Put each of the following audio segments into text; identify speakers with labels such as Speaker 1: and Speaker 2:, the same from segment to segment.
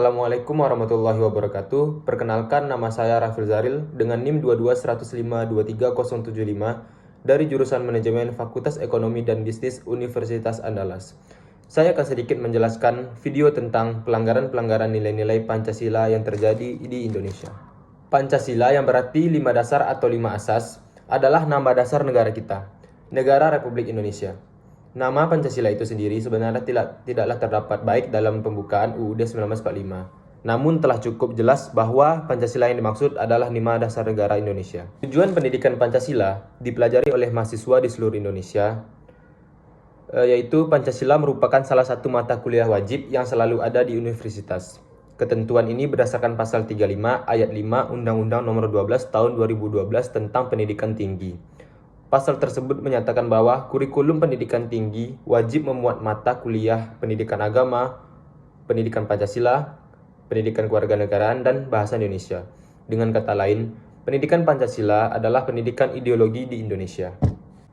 Speaker 1: Assalamualaikum warahmatullahi wabarakatuh. Perkenalkan, nama saya Rafil Zaril dengan NIM 221523075 dari jurusan Manajemen Fakultas Ekonomi dan Bisnis Universitas Andalas. Saya akan sedikit menjelaskan video tentang pelanggaran-pelanggaran nilai-nilai Pancasila yang terjadi di Indonesia. Pancasila yang berarti 5 dasar atau 5 asas adalah nama dasar negara kita, Negara Republik Indonesia. Nama Pancasila itu sendiri sebenarnya tidaklah terdapat baik dalam pembukaan UUD 1945. Namun telah cukup jelas bahwa Pancasila yang dimaksud adalah 5 dasar negara Indonesia. Tujuan pendidikan Pancasila dipelajari oleh mahasiswa di seluruh Indonesia, yaitu Pancasila merupakan salah satu mata kuliah wajib yang selalu ada di universitas. Ketentuan ini berdasarkan pasal 35 ayat 5 Undang-Undang Nomor 12 Tahun 2012 tentang Pendidikan Tinggi. Pasal tersebut menyatakan bahwa kurikulum pendidikan tinggi wajib memuat mata kuliah pendidikan agama, pendidikan Pancasila, pendidikan kewarganegaraan, dan bahasa Indonesia. Dengan kata lain, pendidikan Pancasila adalah pendidikan ideologi di Indonesia.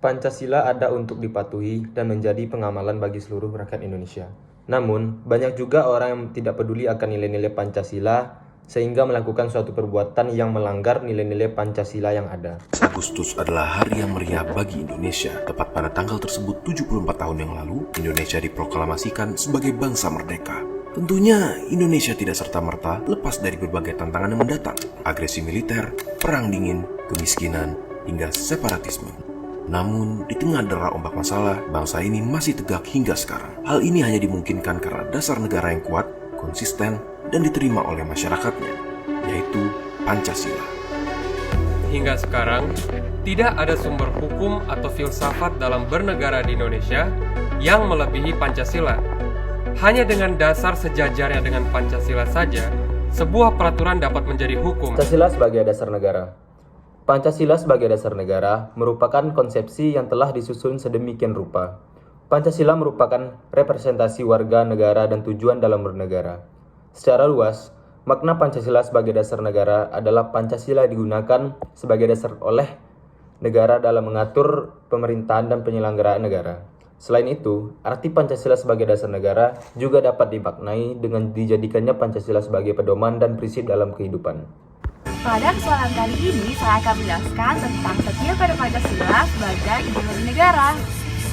Speaker 1: Pancasila ada untuk dipatuhi dan menjadi pengamalan bagi seluruh rakyat Indonesia. Namun, banyak juga orang yang tidak peduli akan nilai-nilai Pancasila sehingga melakukan suatu perbuatan yang melanggar nilai-nilai Pancasila yang ada.
Speaker 2: Agustus adalah hari yang meriah bagi Indonesia. Tepat pada tanggal tersebut 74 tahun yang lalu, Indonesia diproklamasikan sebagai bangsa merdeka. Tentunya Indonesia tidak serta-merta lepas dari berbagai tantangan yang mendatang. Agresi militer, perang dingin, kemiskinan, hingga separatisme. Namun, di tengah derap ombak masalah, bangsa ini masih tegak hingga sekarang. Hal ini hanya dimungkinkan karena dasar negara yang kuat, konsisten, dan diterima oleh masyarakatnya, yaitu Pancasila.
Speaker 3: Hingga sekarang, tidak ada sumber hukum atau filsafat dalam bernegara di Indonesia yang melebihi Pancasila. Hanya dengan dasar sejajarnya dengan Pancasila saja, sebuah peraturan dapat menjadi hukum.
Speaker 1: Pancasila sebagai dasar negara. Pancasila sebagai dasar negara merupakan konsepsi yang telah disusun sedemikian rupa. Pancasila merupakan representasi warga negara dan tujuan dalam bernegara. Secara luas, makna Pancasila sebagai dasar negara adalah Pancasila digunakan sebagai dasar oleh negara dalam mengatur pemerintahan dan penyelenggaraan negara. Selain itu, arti Pancasila sebagai dasar negara juga dapat dimaknai dengan dijadikannya Pancasila sebagai pedoman dan prinsip dalam kehidupan.
Speaker 4: Pada kesempatan kali ini, saya akan menjelaskan tentang setia pada Pancasila sebagai ideologi negara.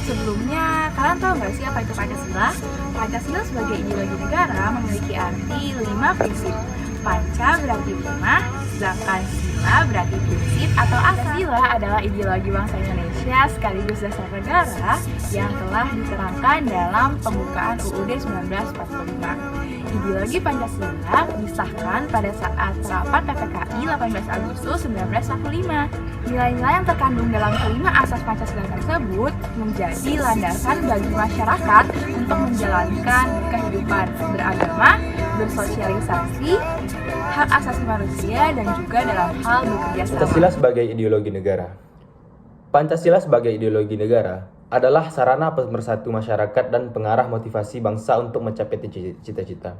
Speaker 4: Sebelumnya, kalian tahu nggak sih apa itu Pancasila? Pancasila sebagai ideologi negara memiliki arti 5 prinsip. Panca berarti 5, sedangkan sila berarti prinsip atau asas. Pancasila adalah ideologi bangsa Indonesia sekaligus dasar negara yang telah diterangkan dalam pembukaan UUD 1945. Ideologi Pancasila disahkan pada saat rapat PPKI 18 Agustus 1945. Nilai-nilai yang terkandung dalam kelima asas Pancasila tersebut menjadi landasan bagi masyarakat untuk menjalankan kehidupan beragama, bersosialisasi, hak asasi manusia, dan juga dalam hal bekerja sama.
Speaker 1: Pancasila sebagai ideologi negara. Pancasila sebagai ideologi negara adalah sarana pemersatu masyarakat dan pengarah motivasi bangsa untuk mencapai cita-cita.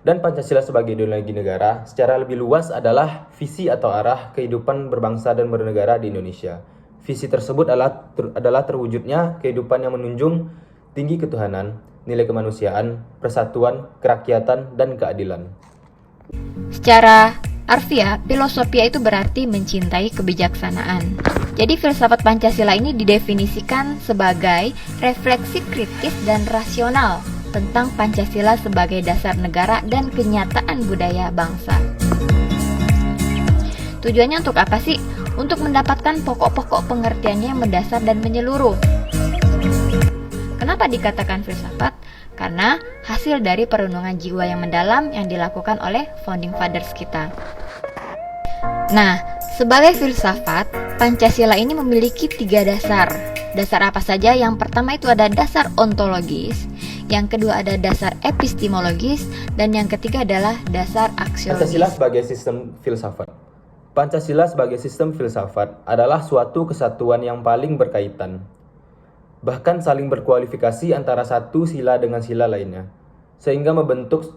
Speaker 1: Dan Pancasila sebagai ideologi negara secara lebih luas adalah visi atau arah kehidupan berbangsa dan bernegara di Indonesia. Visi tersebut adalah terwujudnya kehidupan yang menunjung tinggi ketuhanan, nilai kemanusiaan, persatuan, kerakyatan, dan keadilan.
Speaker 5: Secara harfiah, filosofia itu berarti mencintai kebijaksanaan. Jadi filsafat Pancasila ini didefinisikan sebagai refleksi kritis dan rasional tentang Pancasila sebagai dasar negara dan kenyataan budaya bangsa. Tujuannya untuk apa sih? Untuk mendapatkan pokok-pokok pengertiannya yang mendasar dan menyeluruh. Kenapa dikatakan filsafat? Karena hasil dari perenungan jiwa yang mendalam yang dilakukan oleh founding fathers kita. Nah, sebagai filsafat, Pancasila ini memiliki 3 dasar. Dasar apa saja? Yang pertama itu ada dasar ontologis, yang kedua ada dasar epistemologis, dan yang ketiga adalah dasar aksiologis.
Speaker 1: Pancasila sebagai sistem filsafat. Pancasila sebagai sistem filsafat adalah suatu kesatuan yang paling berkaitan, bahkan saling berkualifikasi antara satu sila dengan sila lainnya, sehingga membentuk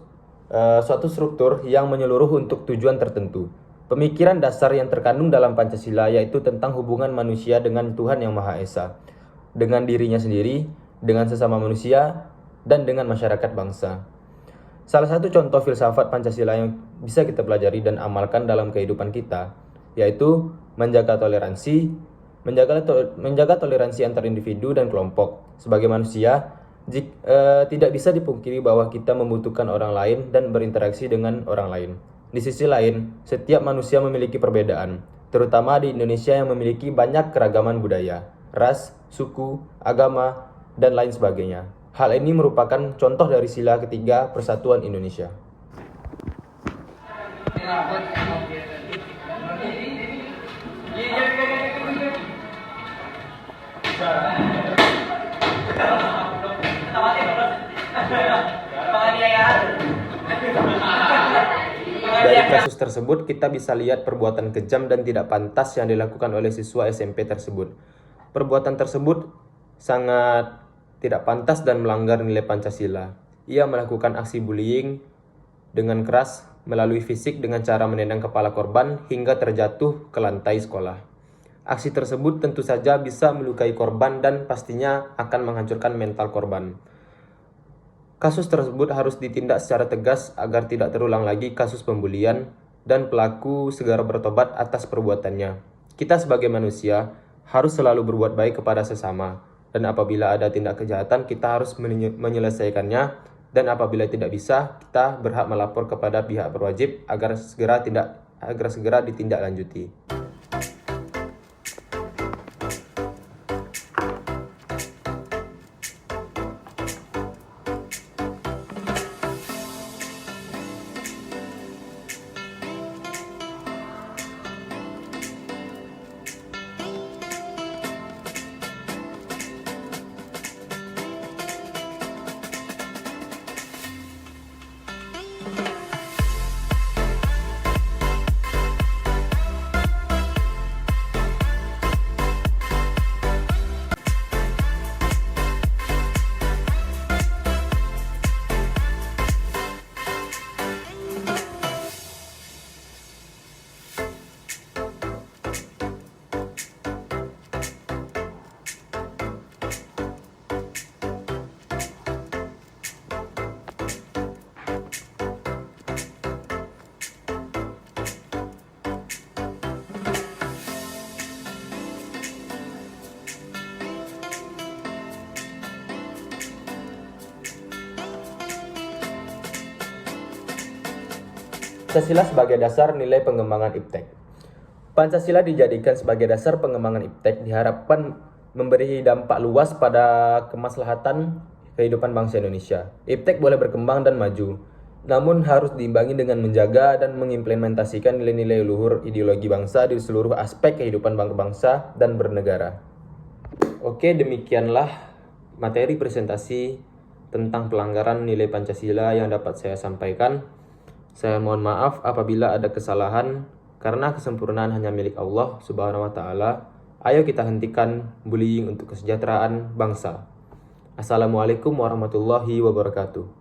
Speaker 1: suatu struktur yang menyeluruh untuk tujuan tertentu. Pemikiran dasar yang terkandung dalam Pancasila yaitu tentang hubungan manusia dengan Tuhan Yang Maha Esa, dengan dirinya sendiri, dengan sesama manusia, dan dengan masyarakat bangsa. Salah satu contoh filsafat Pancasila yang bisa kita pelajari dan amalkan dalam kehidupan kita, yaitu menjaga toleransi antar individu dan kelompok. Sebagai manusia, tidak bisa dipungkiri bahwa kita membutuhkan orang lain dan berinteraksi dengan orang lain. Di sisi lain, setiap manusia memiliki perbedaan, terutama di Indonesia yang memiliki banyak keragaman budaya, ras, suku, agama, dan lain sebagainya. Hal ini merupakan contoh dari sila ketiga Persatuan Indonesia. Dari kasus tersebut, kita bisa lihat perbuatan kejam dan tidak pantas yang dilakukan oleh siswa SMP tersebut. Perbuatan tersebut sangat tidak pantas dan melanggar nilai Pancasila. Ia melakukan aksi bullying dengan keras melalui fisik dengan cara menendang kepala korban hingga terjatuh ke lantai sekolah. Aksi tersebut tentu saja bisa melukai korban dan pastinya akan menghancurkan mental korban. Kasus tersebut harus ditindak secara tegas agar tidak terulang lagi kasus pembulian dan pelaku segera bertobat atas perbuatannya. Kita sebagai manusia harus selalu berbuat baik kepada sesama, dan apabila ada tindak kejahatan kita harus menyelesaikannya, dan apabila tidak bisa kita berhak melapor kepada pihak berwajib agar segera ditindaklanjuti. Pancasila sebagai dasar nilai pengembangan IPTEK. Pancasila dijadikan sebagai dasar pengembangan IPTEK diharapkan memberi dampak luas pada kemaslahatan kehidupan bangsa Indonesia. IPTEK boleh berkembang dan maju, namun harus diimbangi dengan menjaga dan mengimplementasikan nilai-nilai luhur ideologi bangsa di seluruh aspek kehidupan bangsa dan bernegara. Oke, demikianlah materi presentasi tentang pelanggaran nilai Pancasila yang dapat saya sampaikan. Saya mohon maaf apabila ada kesalahan, karena kesempurnaan hanya milik Allah Subhanahu wa Ta'ala. Ayo kita hentikan bullying untuk kesejahteraan bangsa. Assalamualaikum warahmatullahi wabarakatuh.